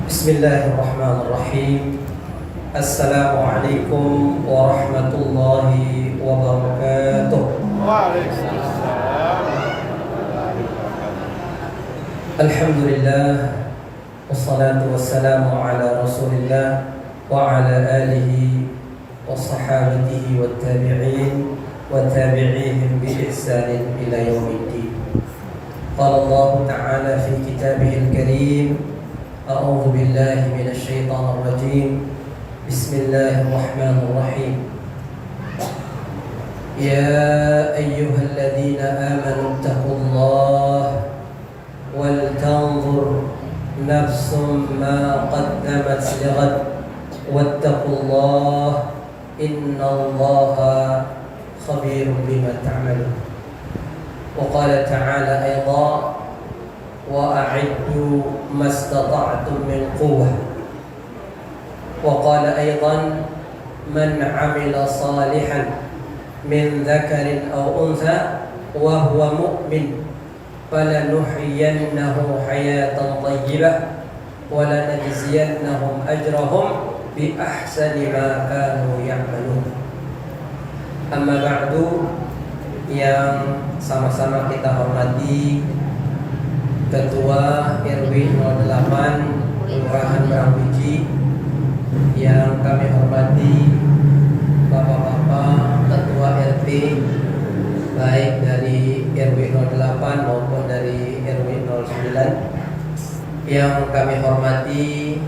Bismillahirrahmanirrahim. Assalamualaikum warahmatullahi wabarakatuh. Waalaikumsalam. Alhamdulillah, wassalatu wassalamu ala rasulillah wa ala alihi wa sahabatihi wa tabi'in wa tabi'ihim bi ihsanin ila yaumiddin. Qala Allah ta'ala fi kitabihil karim, a'udzu billahi minasy syaithanir rajim. Bismillahirrahmanirrahim. Ya ayyuhalladzina amanu taqullaha wal tanzur nafsum ma qaddamat lighad wattaqullaha innallaha khabirun bima ta'malun. Wa qala ta'ala aidan وأعدوا ما استطعتم من قوة. وقال أيضا من عمل صالحا من ذكر أو أنثى وهو مؤمن فلنحيينه حياة طيبة ولنجزينهم أجرهم بأحسن ما كانوا يعملون. أما بعد, yang sama-sama kita hormati Ketua RW 08 Kelurahan Berambiji, yang kami hormati Bapak-bapak Ketua RT baik dari RW 08 maupun dari RW 09, yang kami hormati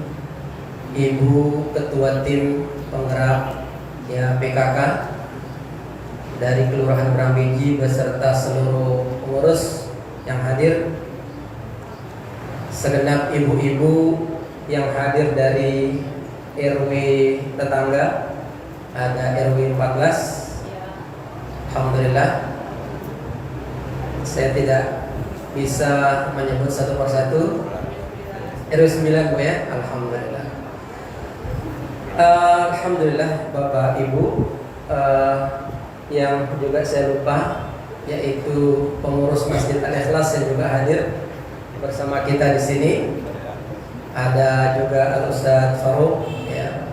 Ibu Ketua Tim Penggerak PKK dari Kelurahan Berambiji beserta seluruh pengurus yang hadir, segenap ibu-ibu yang hadir dari RW tetangga, ada RW 14. Alhamdulillah, saya tidak bisa menyebut satu persatu. RW 9 Bu ya, Alhamdulillah. Alhamdulillah Bapak Ibu, yang juga saya lupa, yaitu pengurus Masjid Al-Ikhlas yang juga hadir bersama kita di sini. Ada juga Al-Ustadz Farouk ya.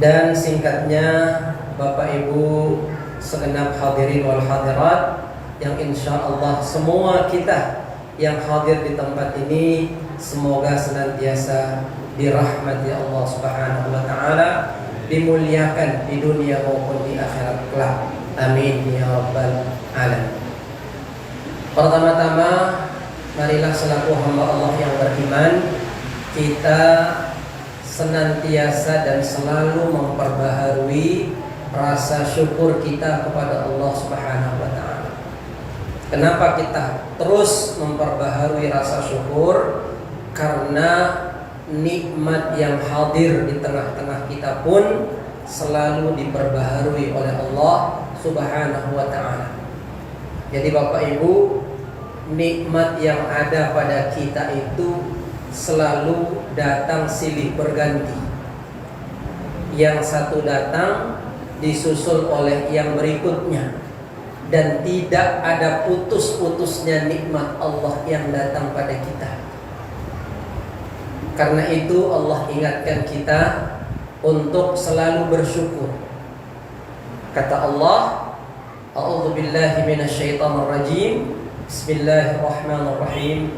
Dan singkatnya Bapak Ibu segenap hadirin wal hadirat, yang insya Allah semua kita yang hadir di tempat ini semoga senantiasa dirahmati Allah Subhanahu wa taala, dimuliakan di dunia maupun di akhirat kelak. Amin ya rabbal alamin. Pertama-tama, marilah selaku hamba Allah yang beriman, kita senantiasa dan selalu memperbaharui rasa syukur kita kepada Allah Subhanahu wa taala. Kenapa kita terus memperbaharui rasa syukur? Karena nikmat yang hadir di tengah-tengah kita pun selalu diperbaharui oleh Allah Subhanahu wa taala. Jadi Bapak Ibu, nikmat yang ada pada kita itu selalu datang silih berganti. Yang satu datang disusul oleh yang berikutnya, dan tidak ada putus-putusnya nikmat Allah yang datang pada kita. Karena itu Allah ingatkan kita untuk selalu bersyukur. Kata Allah, a'udzu billahi minasyaitonir rajim. Bismillahirrahmanirrahim.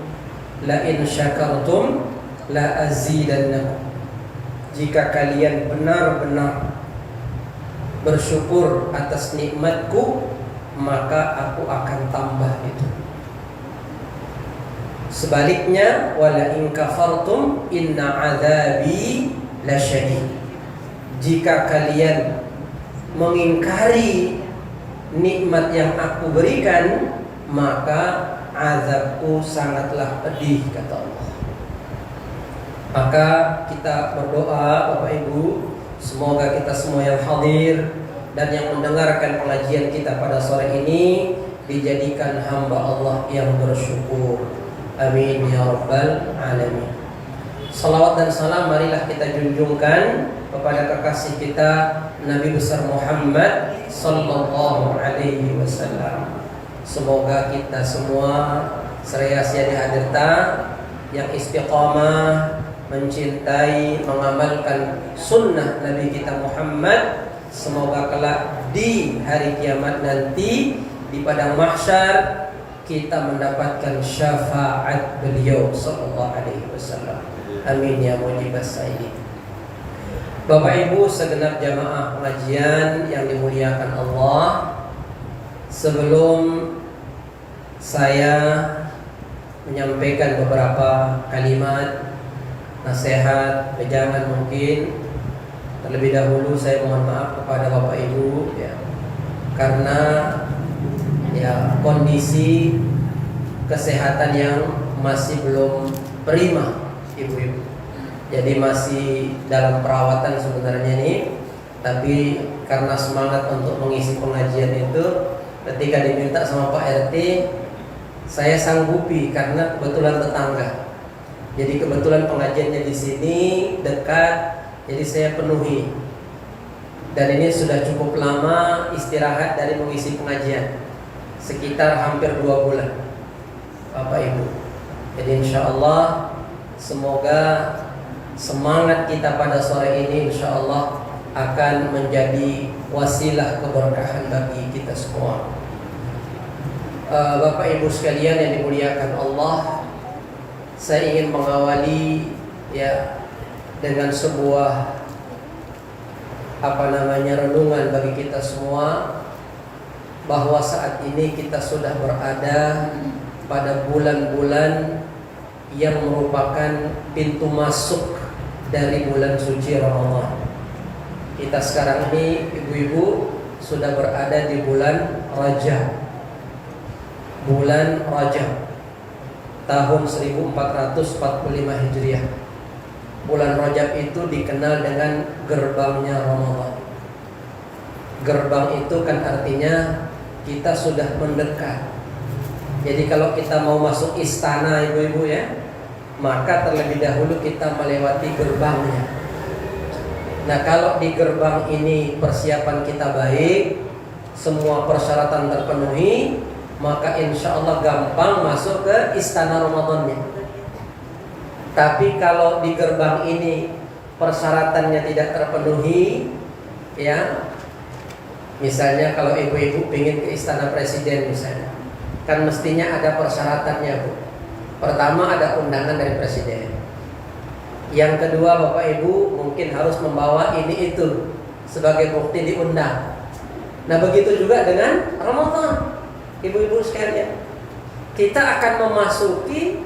La in syakartum la azidannakum. Jika kalian benar-benar bersyukur atas nikmatku, maka aku akan tambah itu. Sebaliknya, wala in kafartum inna adzabi lasyadid. Jika kalian mengingkari nikmat yang aku berikan, maka azabku sangatlah pedih, kata Allah. Maka kita berdoa Bapak Ibu, semoga kita semua yang hadir dan yang mendengarkan pengajian kita pada sore ini dijadikan hamba Allah yang bersyukur. Amin ya rabbal alamin. Salawat dan salam marilah kita junjungkan kepada kekasih kita Nabi besar Muhammad sallallahu alaihi wasallam. Semoga kita semua seraya siada hadirta yang istiqamah mencintai, mengamalkan sunnah Nabi kita Muhammad. Semoga kelak di hari kiamat nanti di padang mahsyar kita mendapatkan syafaat beliau sallallahu alaihi wasallam. Amin ya mujibas sayyid. Bapak Ibu segenap jamaah pengajian yang dimuliakan Allah, sebelum saya menyampaikan beberapa kalimat nasihat, wejangan mungkin, terlebih dahulu saya mohon maaf kepada Bapak Ibu ya, karena ya kondisi kesehatan yang masih belum prima ibu-ibu. Jadi masih dalam perawatan sebenarnya ini, tapi karena semangat untuk mengisi pengajian itu, ketika diminta sama Pak RT, saya sanggupi karena kebetulan tetangga. Jadi kebetulan pengajiannya di sini dekat. Jadi saya penuhi. Dan ini sudah cukup lama istirahat dari mengisi pengajian, sekitar hampir 2 bulan Bapak Ibu. Jadi insya Allah semoga semangat kita pada sore ini insya Allah akan menjadi wasilah keberkahan bagi kita semua. Bapak Ibu sekalian yang dimuliakan Allah, saya ingin mengawali ya dengan sebuah renungan bagi kita semua, bahwa saat ini kita sudah berada pada bulan-bulan yang merupakan pintu masuk dari bulan suci Ramadan. Kita sekarang ini ibu-ibu sudah berada di bulan Rajab. Bulan Rajab tahun 1445 Hijriah. Bulan Rajab itu dikenal dengan gerbangnya Ramadan. Gerbang itu kan artinya kita sudah mendekat. Jadi kalau kita mau masuk istana ibu-ibu ya, maka terlebih dahulu kita melewati gerbangnya. Nah kalau di gerbang ini persiapan kita baik, semua persyaratan terpenuhi, maka insya Allah gampang masuk ke istana Ramadannya. Tapi kalau di gerbang ini persyaratannya tidak terpenuhi, ya, misalnya kalau ibu-ibu ingin ke istana presiden misalnya, kan mestinya ada persyaratannya, Bu. Pertama ada undangan dari presiden. Yang kedua Bapak Ibu mungkin harus membawa ini itu sebagai bukti diundang. Nah begitu juga dengan Ramadan, ibu-ibu sekalian. Kita akan memasuki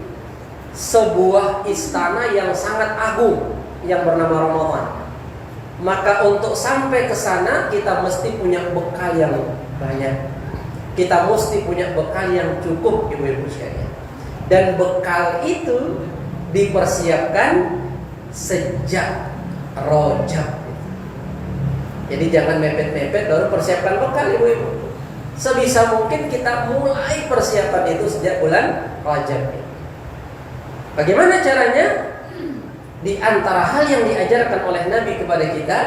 sebuah istana yang sangat agung yang bernama Ramadan. Maka untuk sampai ke sana kita mesti punya bekal yang banyak. Kita mesti punya bekal yang cukup ibu-ibu sekalian. Dan bekal itu dipersiapkan sejak Rajab. Jadi jangan mepet-mepet baru persiapkan bekal ibu-ibu. Sebisa mungkin kita mulai persiapan itu sejak bulan Rajab. Bagaimana caranya? Di antara hal yang diajarkan oleh Nabi kepada kita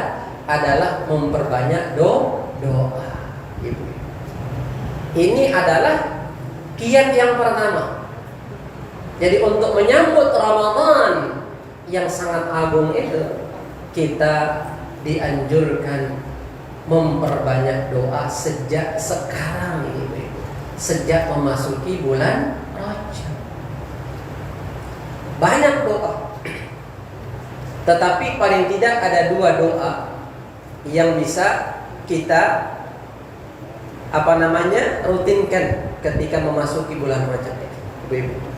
adalah memperbanyak doa. Ibu. Ini adalah kiat yang pertama. Jadi untuk menyambut Ramadan yang sangat agung itu, kita dianjurkan memperbanyak doa sejak sekarang ini, sejak memasuki bulan Rajab. Banyak doa, tetapi paling tidak ada 2 doa yang bisa kita rutinkan ketika memasuki bulan Rajab ini.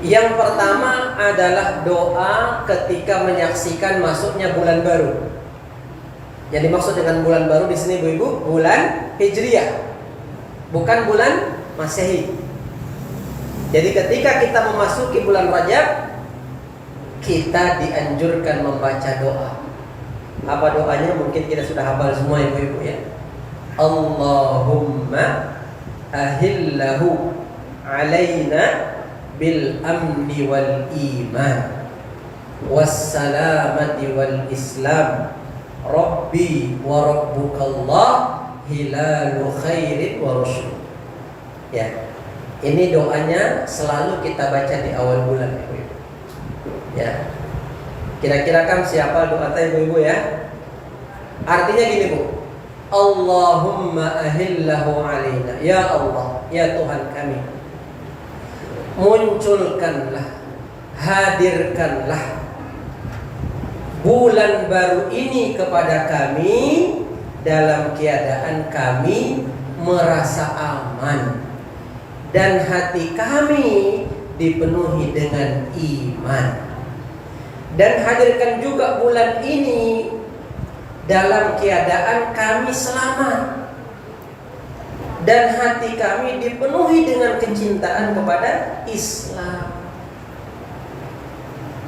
Yang pertama adalah doa ketika menyaksikan masuknya bulan baru. Jadi maksud dengan bulan baru di sini ibu-ibu, bulan Hijriah, bukan bulan Masehi. Jadi ketika kita memasuki bulan Rajab, kita dianjurkan membaca doa. Apa doanya? Mungkin kita sudah hafal semua ibu-ibu ya. Allahumma ahillahu alaina bil amni wal iman wassalamati wal islam rabbi wa rabbukallah hilalu khairin wa rusyid. Ya, ini doanya selalu kita baca di awal bulan ibu-ibu. Ya. Kira-kira kan siapa doa ibu-ibu ya? Artinya gini Bu. Allahumma ahillahu alaina. Ya Allah, ya Tuhan kami, munculkanlah, hadirkanlah bulan baru ini kepada kami dalam keadaan kami merasa aman dan hati kami dipenuhi dengan iman. Dan hadirkan juga bulan ini dalam keadaan kami selamat dan hati kami dipenuhi dengan kecintaan kepada Islam.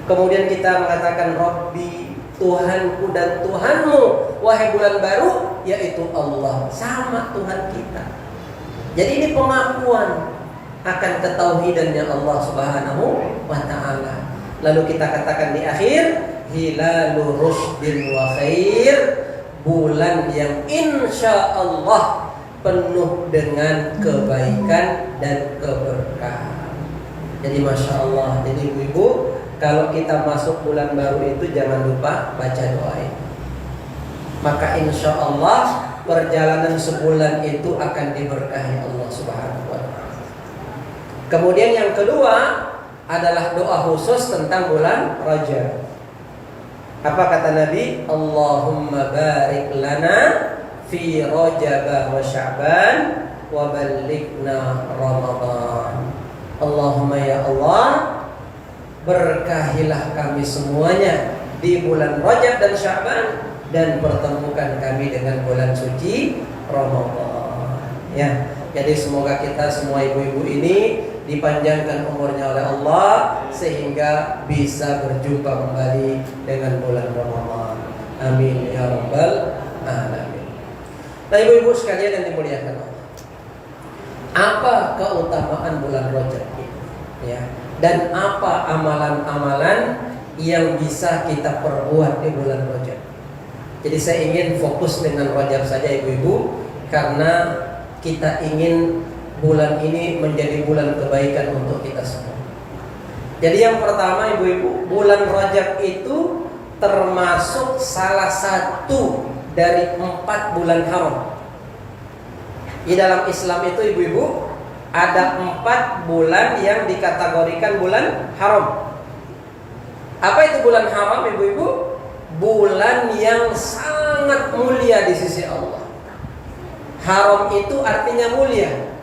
Kemudian kita mengatakan Rabbi, Tuhanku dan Tuhanmu, wahai bulan baru, yaitu Allah, sama Tuhan kita. Jadi ini pengakuan akan ketauhidannya Allah Subhanahu wa ta'ala. Lalu kita katakan di akhir, hilalu rusydin wa khair, bulan yang insya Allah penuh dengan kebaikan dan keberkahan. Jadi masya Allah. Jadi ibu-ibu, kalau kita masuk bulan baru itu jangan lupa baca doa ini. Maka insya Allah perjalanan sebulan itu akan diberkahi Allah Subhanahu wa ta'ala. Kemudian yang kedua adalah doa khusus tentang bulan Rajab. Apa kata Nabi? Allahumma barik lana fi Rajab wa Sya'ban wa ballighna Ramadan. Allahumma ya Allah, berkahilah kami semuanya di bulan Rajab dan Sya'ban dan pertemukan kami dengan bulan suci Ramadan. Ya, jadi semoga kita semua ibu-ibu ini dipanjangkan umurnya oleh Allah sehingga bisa berjumpa kembali dengan bulan Ramadan. Amin ya rabbal alamin. Nah ibu-ibu sekalian yang dimuliakan Allah, apa keutamaan bulan Rajab ini? Ya, dan apa amalan-amalan yang bisa kita perbuat di bulan Rajab? Jadi saya ingin fokus dengan Rajab saja ibu-ibu, karena kita ingin bulan ini menjadi bulan kebaikan untuk kita semua. Jadi yang pertama ibu-ibu, bulan Rajab itu termasuk salah satu dari 4 bulan haram. Di dalam Islam itu ibu-ibu ada 4 bulan yang dikategorikan bulan haram. Apa itu bulan haram ibu-ibu? Bulan yang sangat mulia di sisi Allah. Haram itu artinya mulia,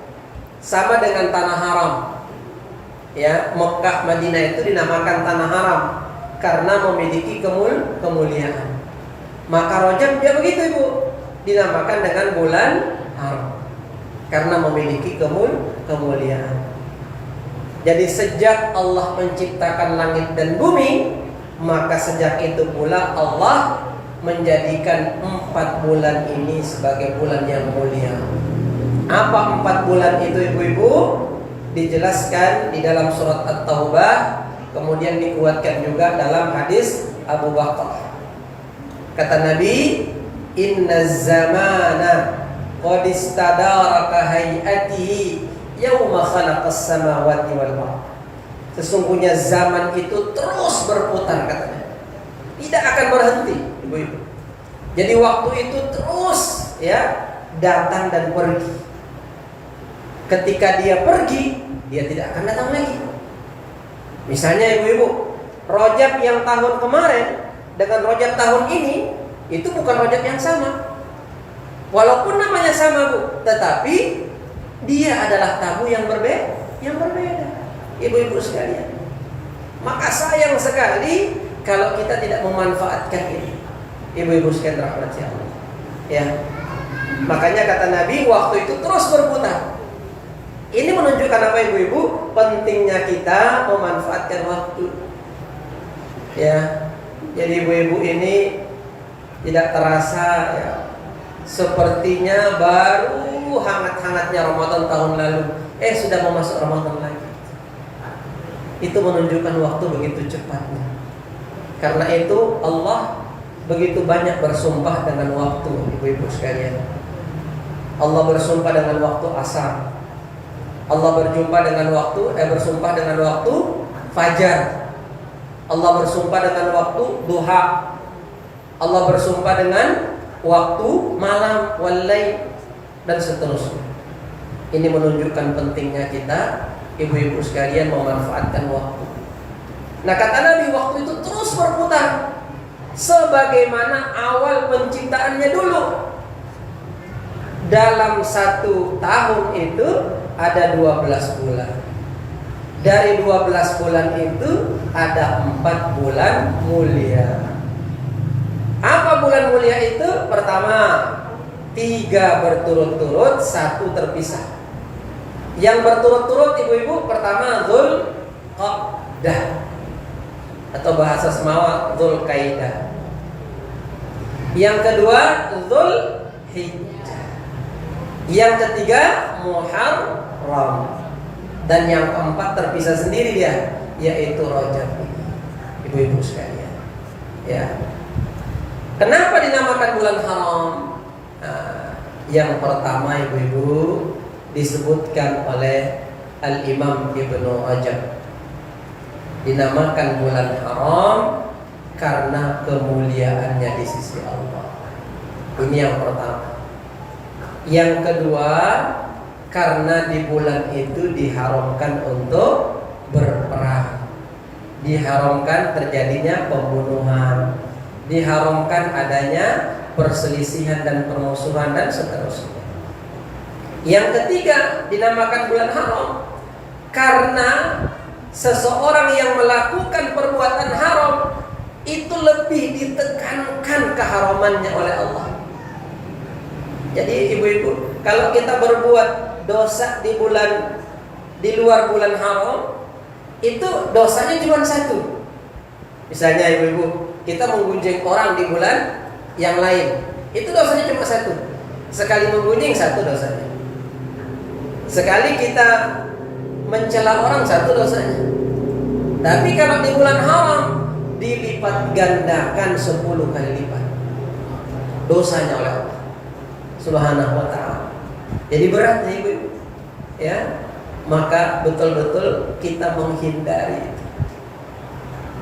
sama dengan tanah haram. Ya, Mekah, Madinah itu dinamakan tanah haram karena memiliki kemuliaan. Maka Rajab dia begitu ibu, dinamakan dengan bulan haram karena memiliki kemuliaan. Jadi sejak Allah menciptakan langit dan bumi, maka sejak itu pula Allah menjadikan 4 bulan ini sebagai bulan yang mulia. Apa 4 bulan itu ibu-ibu? Dijelaskan di dalam surat At-Taubah, kemudian dikuatkan juga dalam hadis Abu Bakar. Kata Nabi, inna zamana qad istadaraka hayatihi yauma khalaqas samawati wal ardh. Sesungguhnya zaman itu terus berputar katanya. Tidak akan berhenti, ibu-ibu. Jadi waktu itu terus ya datang dan pergi. Ketika dia pergi, dia tidak akan datang lagi. Misalnya ibu-ibu, Rajab yang tahun kemarin dengan Rajab tahun ini itu bukan Rajab yang sama. Walaupun namanya sama bu, tetapi dia adalah tamu yang berbeda. Ibu-ibu sekalian, maka sayang sekali kalau kita tidak memanfaatkan ini. Ibu-ibu sekalian rahmati Allah. Ya, makanya kata Nabi waktu itu terus berputar. Ini menunjukkan apa ibu-ibu? Pentingnya kita memanfaatkan waktu. Ya, jadi ibu-ibu ini tidak terasa ya, sepertinya baru hangat-hangatnya Ramadan tahun lalu. Sudah mau masuk Ramadan lagi. Itu menunjukkan waktu begitu cepatnya. Karena itu Allah begitu banyak bersumpah dengan waktu, ibu-ibu sekalian. Allah bersumpah dengan waktu asar. Allah bersumpah dengan waktu fajar. Allah bersumpah dengan waktu duha. Allah bersumpah dengan waktu malam, walail, dan seterusnya. Ini menunjukkan pentingnya kita, ibu-ibu sekalian, memanfaatkan waktu. Nah, kata Nabi, waktu itu terus berputar sebagaimana awal penciptaannya dulu. Dalam 1 tahun itu ada 12 bulan. Dari 12 bulan itu ada 4 bulan mulia. Apa bulan mulia itu? Pertama, 3 berturut-turut, 1 terpisah. Yang berturut-turut ibu-ibu, pertama Dzulqa'dah, atau bahasa Semawa Dzulqaidah. Yang kedua Dzulhijjah. Yang ketiga Muharram. Dan yang keempat terpisah sendiri dia, yaitu Rajab. Ibu-ibu sekalian, ya. Kenapa dinamakan bulan haram? Yang pertama, ibu-ibu, disebutkan oleh Al-Imam Ibnu Rajab, dinamakan bulan haram karena kemuliaannya di sisi Allah. Ini yang pertama. Yang kedua, karena di bulan itu diharamkan untuk berperang, diharamkan terjadinya pembunuhan, diharamkan adanya perselisihan dan permusuhan dan seterusnya. Yang ketiga, dinamakan bulan haram karena seseorang yang melakukan perbuatan haram itu lebih ditekankan keharamannya oleh Allah. Jadi ibu-ibu, kalau kita berbuat dosa di luar bulan haram, itu dosanya cuma 1. Misalnya ibu-ibu, kita menggunjing orang di bulan yang lain, itu dosanya cuma 1. Sekali menggunjing 1 dosanya. Sekali kita mencela orang 1 dosanya. Tapi kalau di bulan haram, dilipat gandakan 10 kali lipat dosanya oleh Allah Subhanahu wa ta'ala. Jadi berat ya ibu-ibu, ya. Maka betul-betul kita menghindari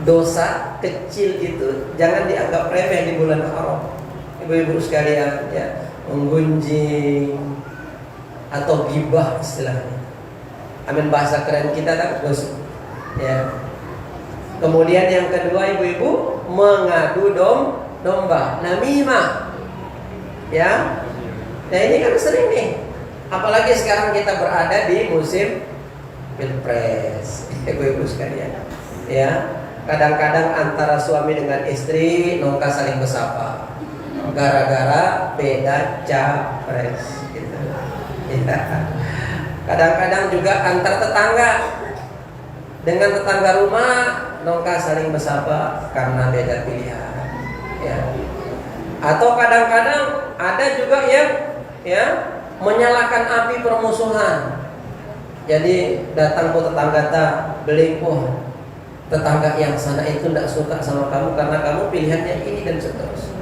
dosa kecil itu, jangan dianggap remeh di bulan haram. Ibu-ibu sekalian, ya, menggunjing atau ghibah istilahnya. Amin, bahasa keren kita kan gosip, ya. Kemudian yang kedua ibu-ibu, mengadu domba, namimah, ya. Nah ini kan sering nih, apalagi sekarang kita berada di musim pilpres, ibu-ibu sekalian, ya. Kadang-kadang antara suami dengan istri nongka saling bersapa, gara-gara beda capres, gitu. Ya. Kadang-kadang juga antar tetangga dengan tetangga rumah nongka saling bersapa karena beda pilihan, ya. Atau kadang-kadang ada juga yang, ya, menyalakan api permusuhan. Jadi datang ke tetangga beli, tetangga yang sana itu tidak suka sama kamu karena kamu pilihannya ini dan seterusnya.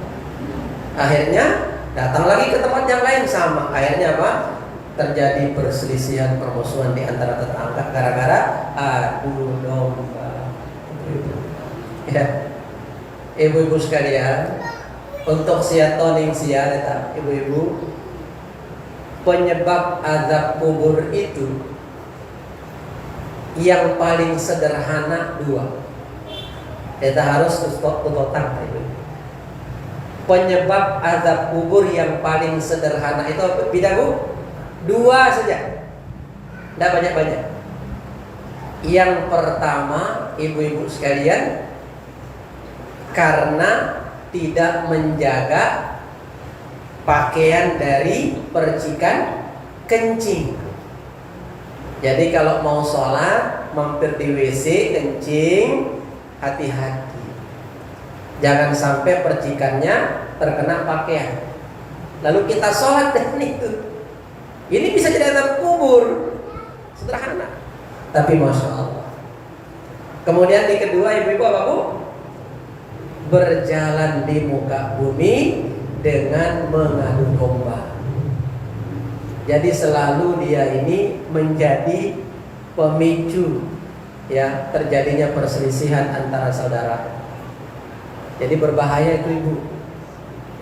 Akhirnya datang lagi ke tempat yang lain sama. Akhirnya apa? Terjadi perselisihan, permusuhan di antara tetangga gara-gara adu domba. Ya, ibu-ibu sekalian, untuk siatoning siareta, ibu-ibu, penyebab azab kubur itu yang paling sederhana 2. Kita harus tututan, ibu. Penyebab azab kubur yang paling sederhana itu apa? Bidagu 2 saja, tidak banyak-banyak. Yang pertama, ibu-ibu sekalian, karena tidak menjaga pakaian dari percikan kencing. Jadi kalau mau sholat, mampir di WC kencing, hati-hati, jangan sampai percikannya terkena pakaian, lalu kita sholat dan itu. Ini bisa jadi azab kubur, sederhana, tapi masya Allah. Kemudian yang kedua, ibu-ibu apa bu? Berjalan di muka bumi dengan mengadu domba. Jadi selalu dia ini menjadi pemicu ya terjadinya perselisihan antara saudara. Jadi berbahaya itu ibu.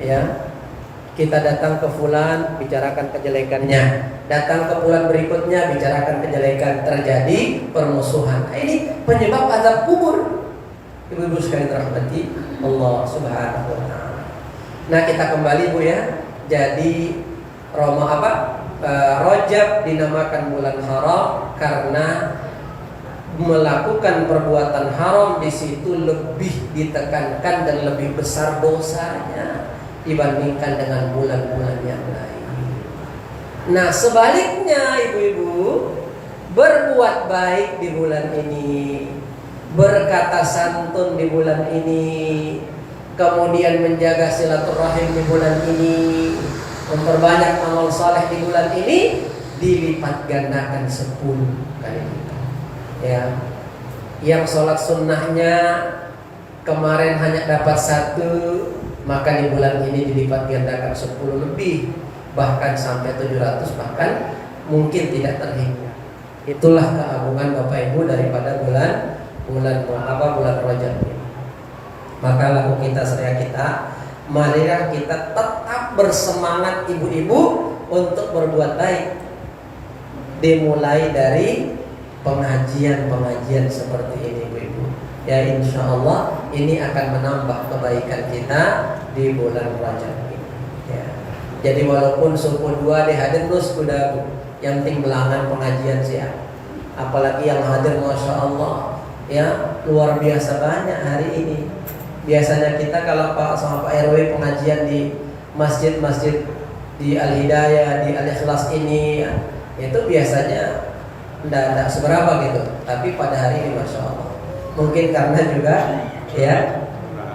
Ya, kita datang ke fulan bicarakan kejelekannya, datang ke bulan berikutnya bicarakan kejelekan, terjadi permusuhan. Nah, ini penyebab azab kubur. Ibu-ibu sekalian rahmati Allah Subhanahu wa taala. Nah, kita kembali Bu ya. Jadi Rajab dinamakan bulan haram karena melakukan perbuatan haram di situ lebih ditekankan dan lebih besar dosanya dibandingkan dengan bulan-bulan yang lain. Nah, sebaliknya ibu-ibu, berbuat baik di bulan ini, berkata santun di bulan ini, kemudian menjaga silaturahim di bulan ini, memperbanyak amal saleh di bulan ini, dilipat gandakan 10 kali lipat. Ya, yang sholat sunnahnya kemarin hanya dapat 1, maka di bulan ini dilipat gandakan 10 lebih, bahkan sampai 700, bahkan mungkin tidak terhingga. Itulah keagungan Bapak Ibu daripada bulan Rajab ini. Maka laku kita seraya kita, marilah kita tetap bersemangat ibu-ibu untuk berbuat baik. Dimulai dari pengajian seperti ini ibu-ibu. Ya, insya Allah ini akan menambah kebaikan kita di bulan Rajab ini. Ya. Jadi walaupun suku 2 dihadir terus udah yang penting belangan pengajian sih ya. Apalagi yang hadir masya Allah ya luar biasa banyak hari ini. Biasanya kita kalau Pak sama Pak RW pengajian di masjid-masjid di Al-Hidayah, di Al-Ikhlas ini ya, itu biasanya tidak seberapa gitu. Tapi pada hari ini masya Allah, mungkin karena juga ya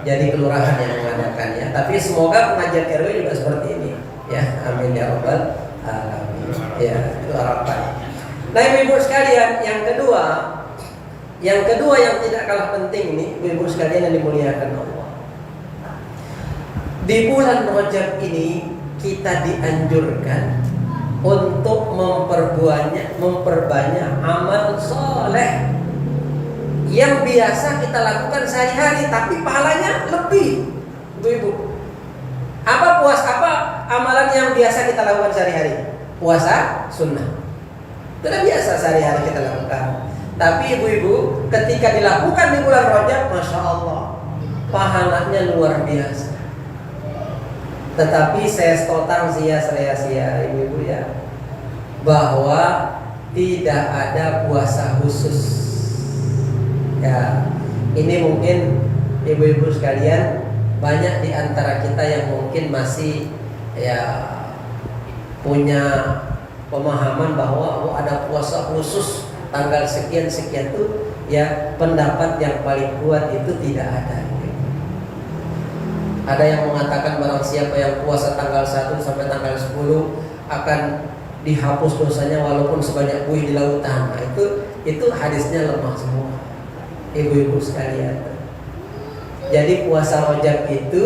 jadi kelurahan yang mengadakannya. Tapi semoga pengajian RW juga seperti ini ya, amin ya rabbal alamin. Ya, itu harapan. Nah ibu-ibu sekalian, yang kedua yang tidak kalah penting ini ibu-ibu sekalian yang dimuliakan Allah, di bulan Rajab ini kita dianjurkan untuk memperbanyak amal soleh yang biasa kita lakukan sehari-hari, tapi pahalanya lebih. Ibu-ibu, apa amalan yang biasa kita lakukan sehari-hari? Puasa sunnah, itu biasa sehari-hari kita lakukan. Tapi ibu-ibu, ketika dilakukan di bulan Rajab, masya Allah, pahalanya luar biasa. Tetapi saya stotang sia-sia ibu-ibu ya, bahwa tidak ada puasa khusus. Ya, ini mungkin ibu-ibu sekalian banyak di antara kita yang mungkin masih ya punya pemahaman bahwa ada puasa khusus tanggal sekian tuh ya, pendapat yang paling kuat itu tidak ada. Ada yang mengatakan barang siapa yang puasa tanggal 1 sampai tanggal 10 akan dihapus dosanya walaupun sebanyak buih di lautan. Nah, itu hadisnya lemah semua ibu-ibu sekalian. Jadi puasa Rajab itu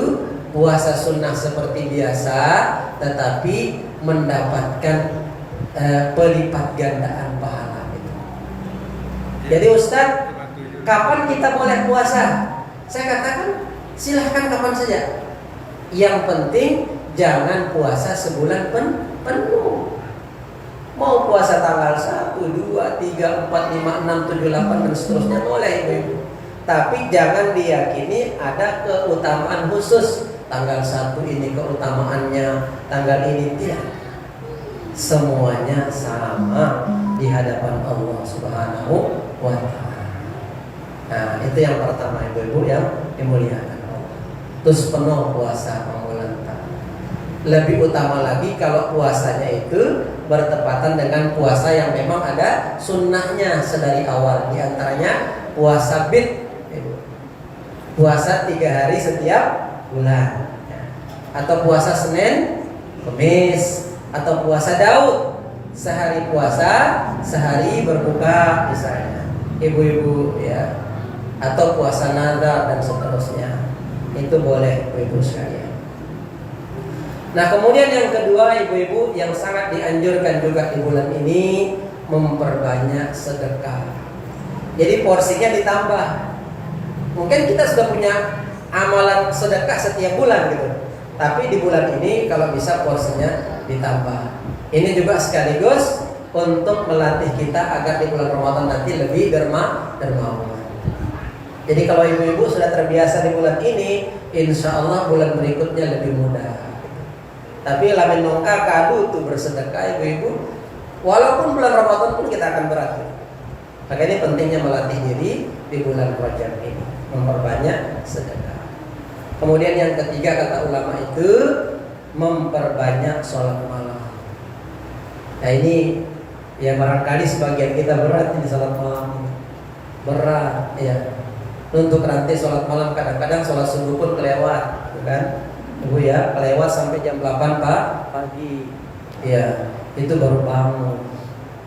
puasa sunnah seperti biasa, tetapi mendapatkan pelipat gandaan pahala. Jadi Ustaz, kapan kita boleh puasa? Saya katakan silahkan kapan saja. Yang penting jangan puasa sebulan penuh. Mau puasa tanggal 1, 2, 3, 4, 5, 6, 7, 8 dan seterusnya boleh ibu. Tapi jangan diyakini ada keutamaan khusus. Tanggal 1 ini keutamaannya, tanggal ini tidak. Semuanya sama di hadapan Allah Subhanahu wa ta'ala. Nah, itu yang pertama ibu-ibu yang dimuliakan Allah. Terus penuh puasa bulan Ramadan. Lebih utama lagi kalau puasanya itu bertepatan dengan puasa yang memang ada sunnahnya sedari awal. Di antaranya puasa bid, puasa 3 hari setiap bulan, atau puasa Senin, Kamis, atau puasa Daud, sehari puasa, sehari berbuka misalnya, ibu-ibu ya, atau puasa nadar dan seterusnya, itu boleh ibu-ibu sekalian. Nah kemudian yang kedua ibu-ibu yang sangat dianjurkan juga di bulan ini, memperbanyak sedekah. Jadi porsinya ditambah. Mungkin kita sudah punya amalan sedekah setiap bulan gitu, tapi di bulan ini kalau bisa porsinya ditambah. Ini juga sekaligus untuk melatih kita agar di bulan Ramadan nanti lebih dermawan. Jadi kalau ibu-ibu sudah terbiasa di bulan ini, insya Allah bulan berikutnya lebih mudah. Tapi lamin nongka kadu tuh bersedekah ibu-ibu, walaupun bulan Ramadan pun kita akan berat. Maka ini pentingnya melatih diri di bulan Rajab ini, memperbanyak sedekah. Kemudian yang ketiga kata ulama itu memperbanyak sholat malam. Nah ini ya barangkali sebagian kita berat di sholat malam ini. Berat ya. Untuk nanti sholat malam kadang-kadang sholat subuh pun kelewat, kan? Ibu ya, kelewat sampai jam 8 pagi. Ya, itu baru bangun.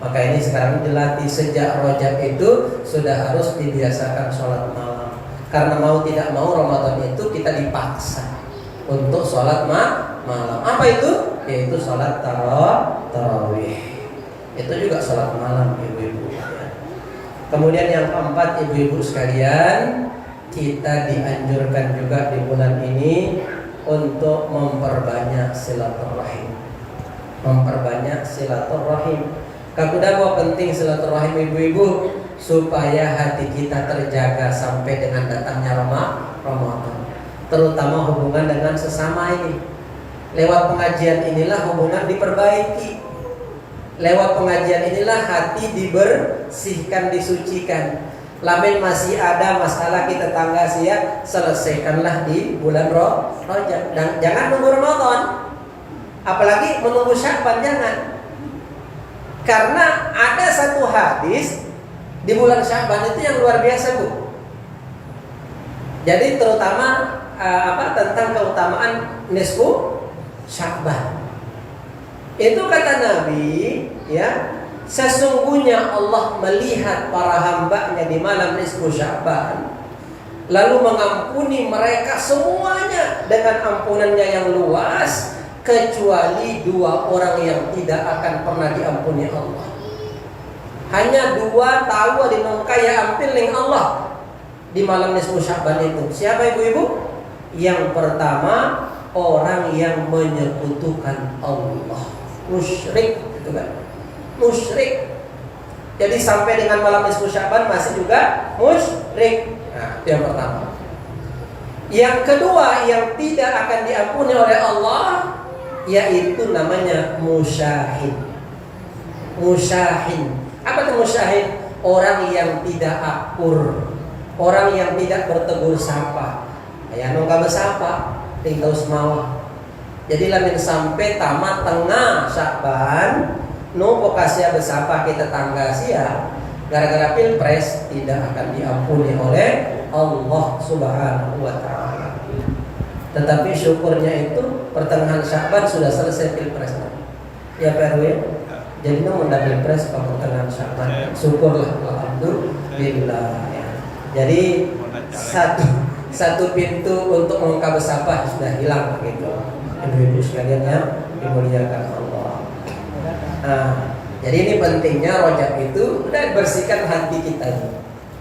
Maka ini sekarang dilatih sejak Rajab itu sudah harus dibiasakan sholat malam. Karena mau tidak mau Ramadan itu kita dipaksa untuk sholat malam. Apa itu? Yaitu sholat tarawih. Itu juga sholat malam ibu-ibu. Kemudian yang keempat ibu-ibu sekalian, kita dianjurkan juga di bulan ini untuk memperbanyak silaturahim. Memperbanyak silaturahim. Kakudawa penting silaturahim ibu-ibu supaya hati kita terjaga sampai dengan datangnya Ramadan. Terutama hubungan dengan sesama ini. Lewat pengajian inilah hubungan diperbaiki. Lewat pengajian inilah hati dibersihkan, disucikan. Lamin masih ada masalah kita tangga sia, selesaikanlah di bulan Rajab. Dan jangan nunggu Ramadan. Apalagi menunggu Sya'ban, jangan. Karena ada satu hadis di bulan Sya'ban itu yang luar biasa, Bu. Jadi terutama tentang keutamaan nisfu Sya'ban. Itu kata Nabi, ya, sesungguhnya Allah melihat para hambanya di malam nisfu Sya'ban, lalu mengampuni mereka semuanya dengan ampunannya yang luas, kecuali dua orang yang tidak akan pernah diampuni Allah. Hanya dua tahu dinongkaya ampil ling Allah di malam nisfu Sya'ban itu. Siapa ibu-ibu? Yang pertama, orang yang menyekutukan Allah, musyrik, itu kan? Musyrik. Jadi sampai dengan malam nisfu Sya'ban masih juga musyrik. Nah, itu yang pertama. Yang kedua yang tidak akan diampuni oleh Allah, yaitu namanya musyahid. Musyahid. Apa itu musyahid? Orang yang tidak akur, orang yang tidak bertegur sapa. Ya nongka bersapa, tinggal semawa. Jadi lamin sampai tamat tengah Sya'ban, no pokasia bersapa kita tangga sia, gara-gara pilpres tidak akan diampuni oleh Allah Subhanahu wa Ta'ala. Tetapi syukurnya itu pertengahan Sya'ban sudah selesai pilpres. Ya Pak RW, jadi no mendapat pilpres pada pertengahan Sya'ban. Syukurlah, alhamdulillah. Ya. Jadi satu pintu untuk mengungkap bersapa sudah hilang gitu. Ibu-ibu sekalian yang dimuliakan Allah. Nah, jadi ini pentingnya Rajab itu udah bersihkan hati kita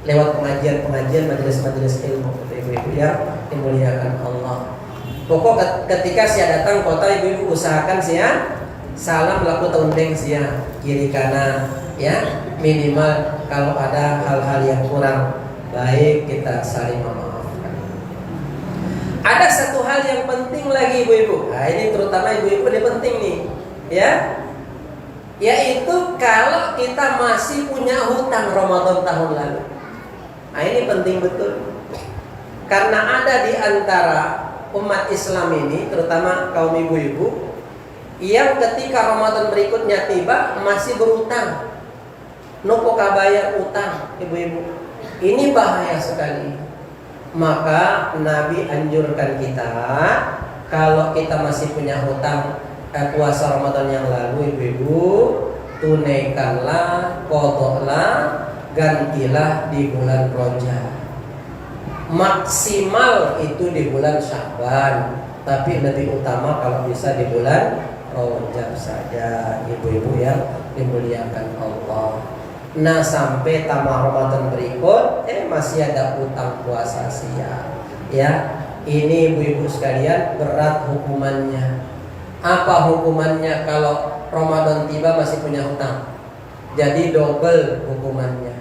lewat pengajian-pengajian, majelis-majelis ilmu, ibu-ibu yang dimuliakan Allah. Pokok ketika saya datang kota, ibu-ibu usahakan saya salam laku tundeng saya kiri kanan, ya minimal kalau ada hal-hal yang kurang baik kita saling memaafkan. Ada satu hal yang penting lagi ibu-ibu. Nah, ini terutama ibu-ibu ini penting nih, ya. Yaitu kalau kita masih punya hutang Ramadan tahun lalu. Nah, ini penting betul. Karena ada di antara umat Islam ini, terutama kaum ibu-ibu, yang ketika Ramadan berikutnya tiba masih berutang. Nopo kabayar utang, ibu-ibu. Ini bahaya sekali. Maka Nabi anjurkan kita, kalau kita masih punya hutang puasa Ramadan yang lalu, ibu-ibu, tunaikanlah, qodoklah, gantilah di bulan Rajab. Maksimal itu di bulan Sya'ban, tapi lebih utama kalau bisa di bulan Rajab saja, ibu-ibu yang dimuliakan Allah. Nah sampai tamat Ramadan berikut masih ada utang puasa sia. Ya, ini ibu-ibu sekalian berat hukumannya. Apa hukumannya kalau Ramadan tiba masih punya hutang? Jadi double hukumannya.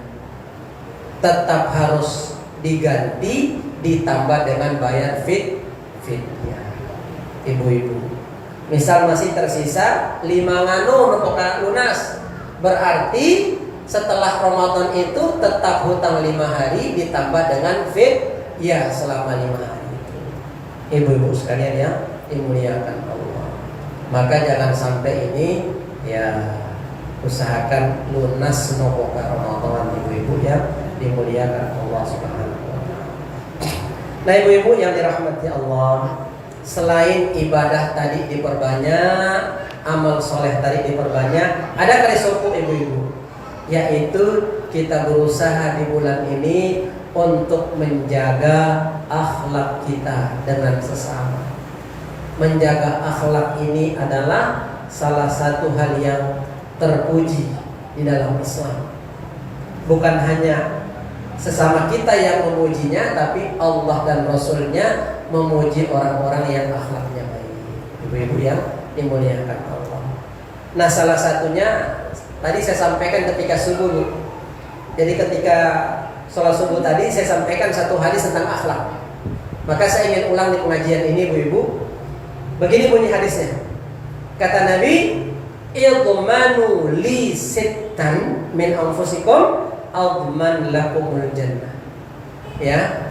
Tetap harus diganti ditambah dengan bayar fidyah. Ibu-ibu, misal masih tersisa 5 nganu nepok lunas, berarti setelah Ramadan itu tetap hutang 5 hari ditambah dengan fidyah selama 5 hari itu. Ibu-ibu sekalian yang dimuliakan Allah, maka jangan sampai ini ya, usahakan lunas nepok Ramadan ibu-ibu yang dimuliakan Allah Subhanahu wa taala. Nah ibu-ibu yang dirahmati Allah, selain ibadah tadi diperbanyak, amal soleh tadi diperbanyak, ada kali suku ibu-ibu, yaitu kita berusaha di bulan ini untuk menjaga akhlak kita dengan sesama. Menjaga akhlak ini adalah salah satu hal yang terpuji di dalam Islam. Bukan hanya sesama kita yang memujinya, tapi Allah dan Rasulnya memuji orang-orang yang akhlaknya baik. Ibu-ibu yang dimuliakan Allah. Nah salah satunya tadi saya sampaikan ketika subuh. Jadi ketika sholat subuh tadi saya sampaikan satu hadis tentang akhlak. Maka saya ingin ulang di pengajian ini ibu-ibu. Begini bunyi hadisnya. Kata Nabi, idmanu li sittan min anfusikum adman lakumul jannah. Ya,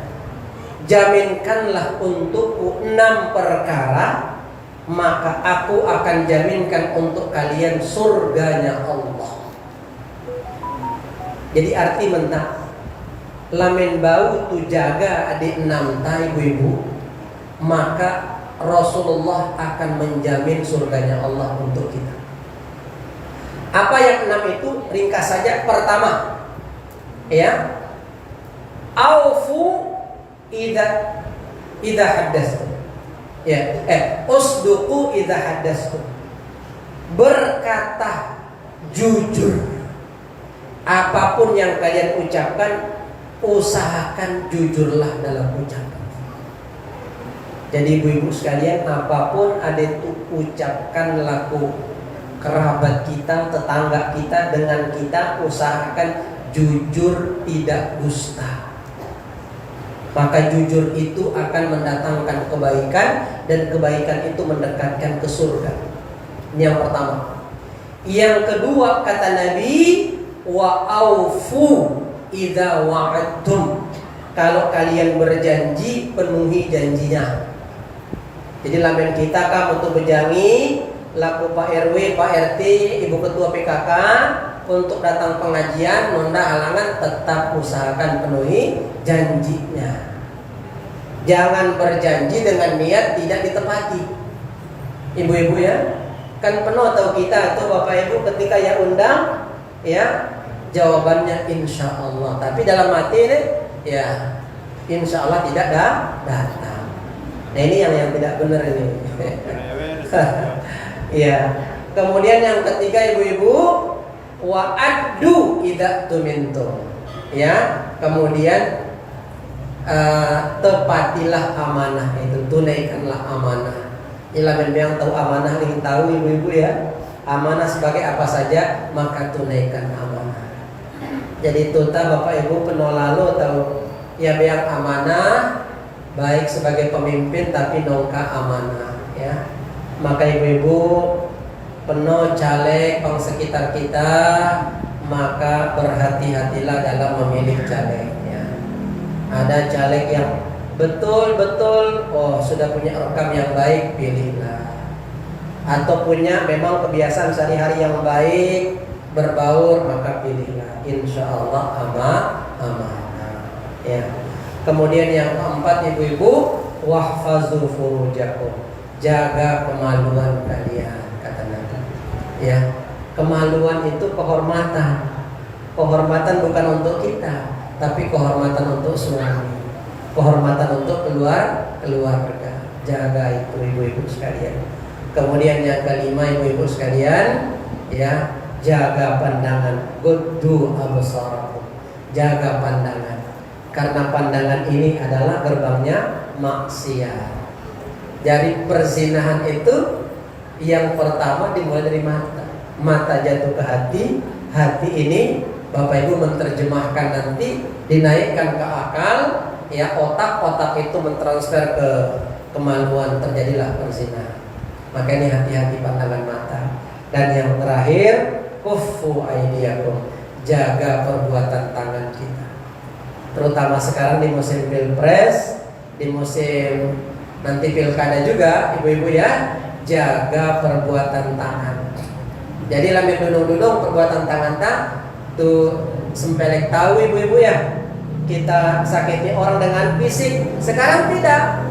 jaminkanlah untukku 6 perkara, maka aku akan jaminkan untuk kalian surganya Allah. Jadi arti mentah lamen bau tu jaga adik 6 ta ibu-ibu, maka Rasulullah akan menjamin surganya Allah untuk kita. Apa yang 6 itu? Ringkas saja. Pertama, ya, aufu idza haddatstum. Ya, usduqu idza haddatstum. Berkata jujur. Apapun yang kalian ucapkan, usahakan jujurlah dalam ucapan. Jadi ibu-ibu sekalian, apapun ada itu ucapkan laku kerabat kita, tetangga kita, dengan kita, usahakan jujur, tidak dusta. Maka jujur itu akan mendatangkan kebaikan, dan kebaikan itu mendekatkan ke surga. Ini yang pertama. Yang kedua kata Nabi, wa aufu idza wa'adtum. Kalau kalian berjanji, penuhi janjinya. Jadi lamen kita kan untuk berjanji, laku Pak RW, Pak RT, Ibu Ketua PKK untuk datang pengajian, nunda halangan, tetap usahakan penuhi janjinya. Jangan berjanji dengan niat tidak ditepati. Ibu-ibu ya, kan penuh atau kita atau Bapak Ibu ketika yang undang, ya jawabannya insya Allah, tapi dalam hati nih, ya insya Allah tidak datang. Nah ini yang tidak benar ini. Ya. Kemudian yang ketiga ibu-ibu, wa'addu idza tumintum. Ya. Kemudian tepatilah amanah itu, tunaikanlah amanah. Ilamen yang tahu amanah ingin tahu ibu-ibu ya. Amanah sebagai apa saja, maka tunaikan amanah. Jadi tuta Bapak Ibu penolalu tahu ya biang amanah, baik sebagai pemimpin tapi nongka amanah ya. Maka ibu-ibu penuh caleg pang sekitar kita, maka berhati-hatilah dalam memilih calegnya. Ada caleg yang betul-betul sudah punya rekam yang baik, pilihlah. Atau punya memang kebiasaan sehari-hari yang baik, berbaur, maka pilihlah. Insya Allah amanah ya. Kemudian yang keempat ibu-ibu, wahfazu furujakum. Jaga kemaluan kalian, kata Nabi. Ya, kemaluan itu kehormatan. Kehormatan bukan untuk kita, tapi kehormatan untuk suami, kehormatan untuk keluarga. Jaga itu ibu-ibu sekalian. Kemudian yang kelima ibu-ibu sekalian, ya, jaga pandangan, guddu absarakum, jaga pandangan, karena pandangan ini adalah gerbangnya maksiat. Jadi perzinahan itu yang pertama dimulai dari mata. Mata jatuh ke hati, hati ini Bapak Ibu menerjemahkan nanti dinaikkan ke akal, ya otak itu mentransfer ke kemaluan, terjadilah perzinahan. Maka ini hati-hati pandangan mata. Dan yang terakhir, kuffu aidiyakum, jaga perbuatan tangan kita. Terutama sekarang di musim pilpres, di musim nanti pilkada juga, ibu-ibu ya, jaga perbuatan tangan. Jadi lambe dudung-dudung perbuatan tangan tak tuh sempelek tahu ibu-ibu ya. Kita sakiti orang dengan fisik. Sekarang tidak.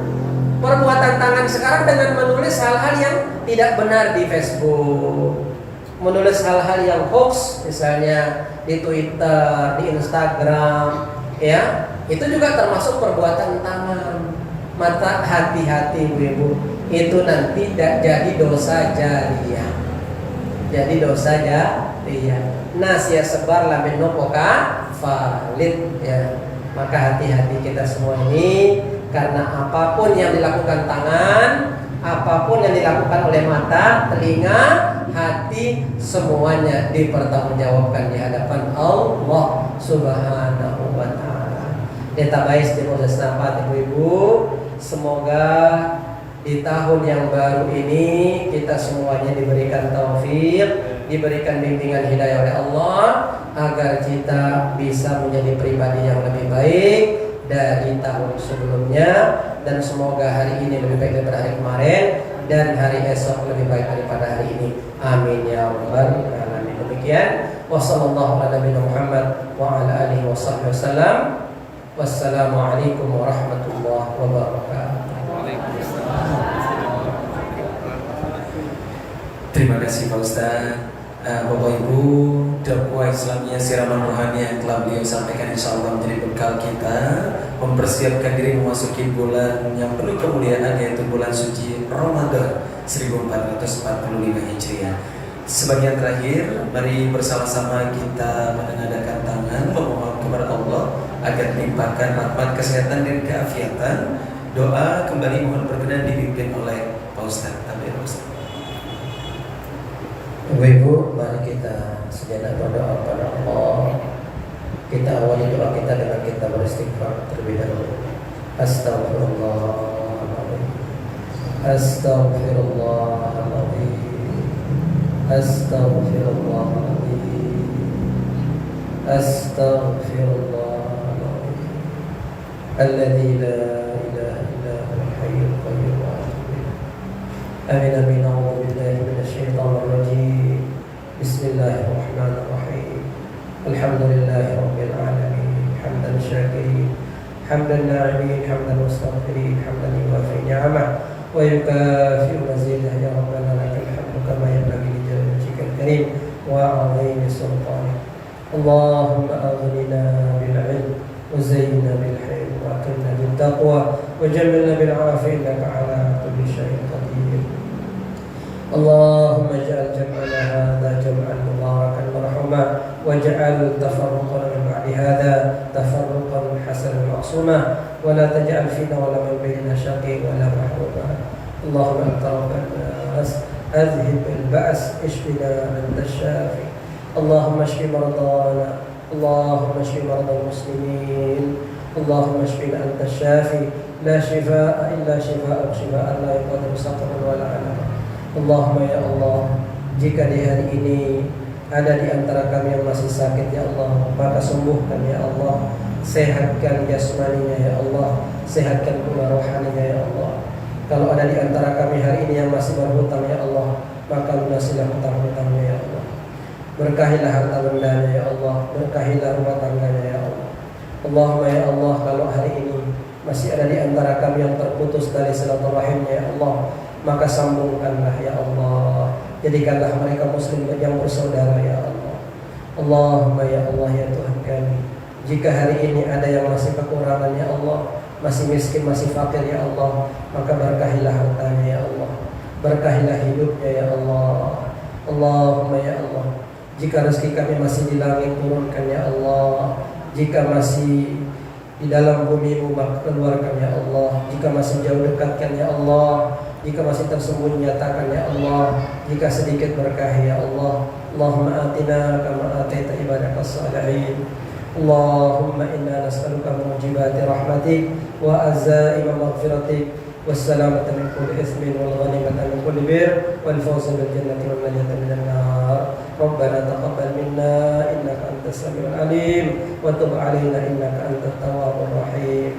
Perbuatan tangan sekarang dengan menulis hal-hal yang tidak benar di Facebook, menulis hal-hal yang hoax, misalnya di Twitter, di Instagram, ya, itu juga termasuk perbuatan tangan. Mata hati-hati ibu-ibu, itu nanti jadi dosa jariyah. Jadi dosa jariyah. Nasya sebar lamin nopoka valid ya. Maka hati-hati kita semua ini, karena apapun yang dilakukan tangan, apapun yang dilakukan oleh mata, telinga, hati, semuanya dipertanggungjawabkan di hadapan Allah Subhanahu wa ta'ala. Database di proses nafas ibu-ibu, semoga di tahun yang baru ini kita semuanya diberikan taufik, diberikan bimbingan hidayah oleh Allah, agar kita bisa menjadi pribadi yang lebih baik dari tahun sebelumnya, dan semoga hari ini lebih baik daripada hari kemarin, dan hari esok lebih baik daripada hari ini. Amin ya rabbal alamin. Demikian. Wassallallahu ala nabiyina Muhammad wa ala alihi wasallam. Wassalamualaikum warahmatullahi wabarakatuh. Terima kasih Pak Ustaz. Bapak Ibu, dakwah Islamiyah siraman rohani yang telah beliau sampaikan insya Allah menjadi bekal kita mempersiapkan diri memasuki bulan yang penuh kemuliaan, yaitu bulan suci Ramadan 1445 Hijriah. Sebagian terakhir, mari bersama-sama kita menengadahkan tangan memohon kepada Allah agar dilimpahkan rahmat, kesehatan dan keafiatan. Doa kembali mohon berkenan dipimpin oleh Pak Ustaz. Ibu-ibu, mari kita sejenak berdoa kepada Allah. Kita awali doa kita dengan kita beristighfar terlebih dahulu. Astaghfirullahaladzim, Astaghfirullahaladzim, Astaghfirullahaladzim, Astaghfirullahaladzim, Alladzi la ilaha illa huwal hayyul qayyum wa atubu ilaih. Amin amin. A'udzu billahi minasyaitonir rajim. Bismillahirrahmanirrahim. Alhamdulillahi rabbil alamin. Hamdan syakirin, hamdan na'imin, hamdan mustaghfirin, hamdan yuwafi ni'amah wa yukafi'u mazidah. Ya rabbana lakal hamdu kama yanbaghi li jalali wajhikal karim wa 'azimi sultanik. Allahumma aghnina bil 'ilm wa zayyinna bil hilm wa akrimna bit taqwa wa jammilna bil 'afiyati innaka 'ala kulli syai'in qadir. اللهم اجعل جمعنا هذا جمعا مباركا مرحوما واجعل تفرقنا من بعد هذا تفرقا حسنا معصوما ولا تجعل فينا ولا من بيننا شقي ولا محروما. اللهم انت رب الناس اذهب البأس اشفنا انت الشافي. اللهم اشف مرضانا، اللهم اشف مرضى المسلمين، اللهم اشفنا انت الشافي. لا شفاء الا شفاء، شفاء لا يغادر سقما ولا علما. Allahumma ya Allah, jika di hari ini ada di antara kami yang masih sakit ya Allah, maka sembuhkan ya Allah, sehatkan jasmaninya ya Allah, sehatkan pula rohaninya ya Allah. Kalau ada di antara kami hari ini yang masih berhutang ya Allah, maka lunasilah hutang-hutangnya ya Allah. Berkahilah harta bendanya ya Allah, berkahilah rumah tangganya ya Allah. Allahumma ya Allah, kalau hari ini masih ada di antara kami yang terputus dari silaturahimnya ya Allah, maka sambungkanlah ya Allah, jadikanlah mereka muslim yang bersaudara ya Allah. Allahumma ya Allah ya Tuhan kami, jika hari ini ada yang masih kekurangan ya Allah, masih miskin, masih fakir ya Allah, maka berkahilah hartanya ya Allah, berkahilah hidupnya ya Allah. Allahumma ya Allah, Jika rezeki kami masih di langit, turunkan ya Allah. Jika masih di dalam bumi-Mu, maka keluarkan ya Allah. Jika masih jauh, dekatkan ya Allah. Jika masih tersembunyi, nyatakan ya Allah. Jika sedikit, berkahi ya Allah. Allahumma atina kama ataita ibadakas salihin. Allahumma inna nas'aluka mujibati rahmatik wa azaima maghfiratik والسلامة من كل إثم والغنيمة من كل بر والفوز بالجنة والنجاة من النار. ربنا تقبل منا إنك أنت السميع العليم وتب علينا إنك أنت التواب الرحيم.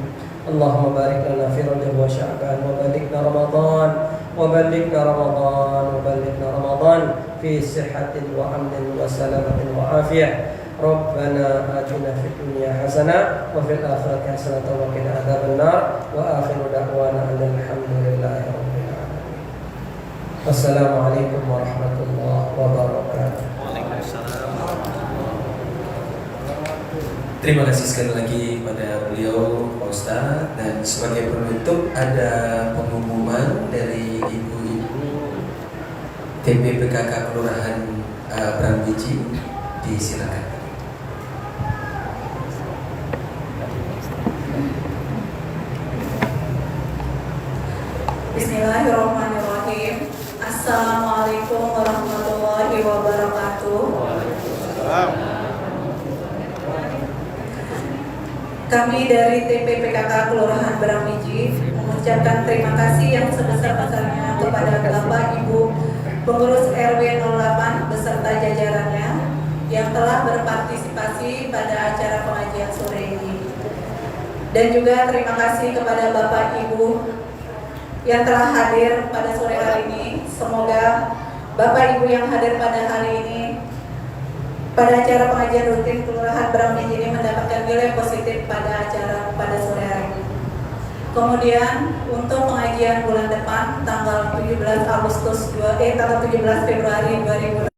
اللهم بارك لنا في رجب وشعبان وبلغنا رمضان في صحة وأمن وسلامة وعافية. ربنا آتنا في الدنيا حسنة وفي الآخرة حسنة وقنا عذاب النار. وآخر دعوانا أن الحمد لله رب العالمين. السلام عليكم ورحمة الله وبركاته. Terima kasih sekali lagi pada beliau Pak Ustadz. Dan sebagai penutup ada pengumuman dari ibu-ibu TPPKK Kelurahan Brambiji. Disilakan. Bismillahirrahmanirrahim. Assalamualaikum warahmatullahi wabarakatuh. Kami dari TPPKK Kelurahan Brambiji mengucapkan terima kasih yang sebesar-besarnya kepada Bapak Ibu pengurus RW 08 beserta jajarannya yang telah berpartisipasi pada acara pengajian sore ini. Dan juga terima kasih kepada Bapak Ibu yang telah hadir pada sore hari ini. Semoga Bapak Ibu yang hadir pada hari ini pada acara pengajian rutin Kelurahan Brambiji ini mendapatkan nilai positif pada acara pada sore hari ini. Kemudian untuk pengajian bulan depan tanggal 17 Februari 2016